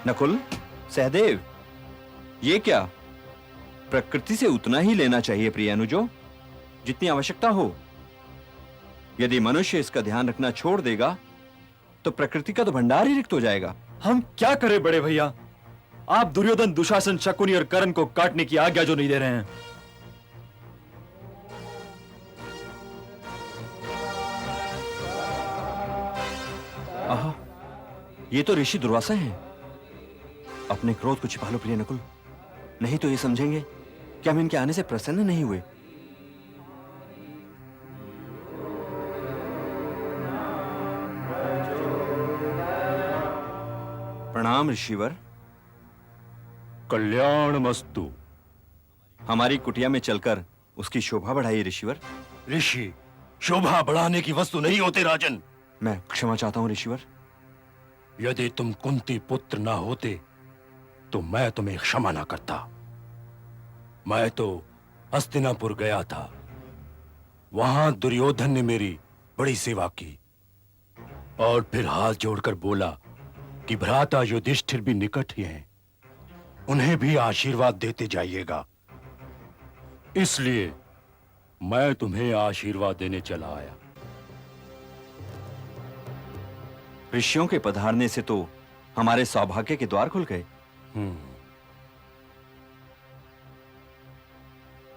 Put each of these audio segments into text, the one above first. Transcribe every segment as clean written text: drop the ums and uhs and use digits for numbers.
नकुल, सहदेव, ये क्या? प्रकृति से उतना ही लेना चाहिए प्रिय अनुजो, जितनी आवश्यकता हो। यदि मनुष्य इसका ध्यान रखना छोड़ देगा तो प्रकृति का तो भंडार ही रिक्त हो जाएगा। हम क्या करें बड़े भैया? आप दुर्योधन, दुशासन, शकुनी और कर्ण को काटने की आज्ञा जो नहीं दे रहे हैं। आहा, ये तो ऋषि दुर्वासा हैं। अपने क्रोध को छिपा लो प्रिय नकुल, नहीं तो ये समझेंगे कि हम इनके आने से प्रसन्न नहीं हुए। प्रणाम ऋषिवर। कल्याणमस्तु। हमारी कुटिया में चलकर उसकी शोभा बढ़ाइए ऋषिवर। ऋषि शोभा बढ़ाने की वस्तु नहीं होते राजन। मैं क्षमा चाहता हूं ऋषिवर। यदि तुम कुंती पुत्र ना होते तो मैं तुम्हें क्षमा ना करता। मैं तो हस्तिनापुर गया था, वहां दुर्योधन ने मेरी बड़ी सेवा की और फिर हाथ जोड़कर बोला कि भ्राता युधिष्ठिर भी निकट ही हैं, उन्हें भी आशीर्वाद देते जाइएगा। इसलिए मैं तुम्हें आशीर्वाद देने चला आया। ऋषियों के पधारने से तो हमारे सौभाग्य के द्वार खुल गए।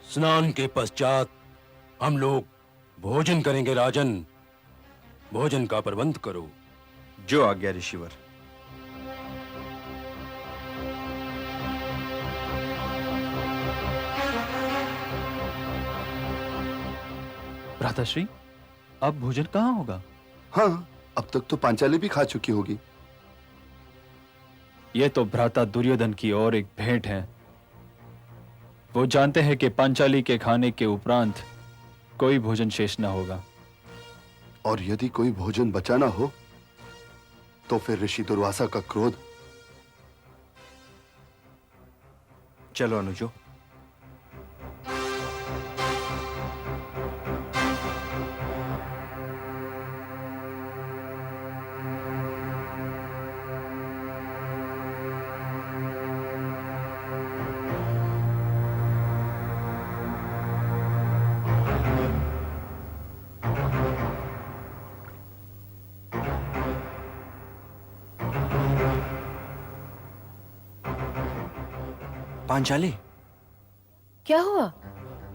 स्नान के पश्चात हम लोग भोजन करेंगे राजन। भोजन का प्रबंध करो। जो आज्ञा ऋषिवर। भ्राताश्री, अब भोजन कहाँ होगा? हाँ, अब तक तो पांचाली भी खा चुकी होगी। यह तो भ्राता दुर्योधन की और एक भेंट है। वो जानते हैं कि पांचाली के खाने के उपरांत कोई भोजन शेष न होगा। और यदि कोई भोजन बचा ना हो तो फिर ऋषि दुर्वासा का क्रोध। चलो अनुजो। पांचाली, क्या हुआ?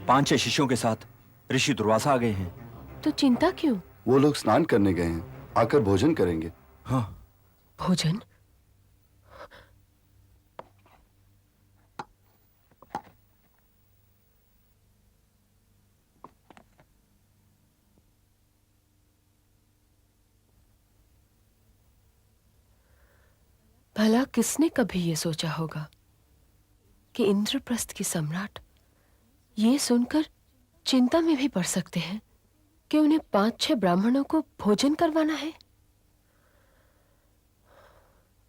5-6 शिष्यों के साथ ऋषि दुर्वासा आ गए हैं। तो चिंता क्यों? वो लोग स्नान करने गए हैं, आकर भोजन करेंगे। हाँ। भोजन? भला किसने कभी ये सोचा होगा कि इंद्रप्रस्थ की सम्राट ये सुनकर चिंता में भी पड़ सकते हैं कि उन्हें 5-6 ब्राह्मणों को भोजन करवाना है।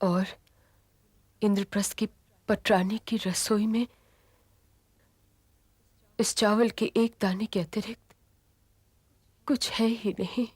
और इंद्रप्रस्थ की पटरानी की रसोई में इस चावल के एक दाने के अतिरिक्त कुछ है ही नहीं।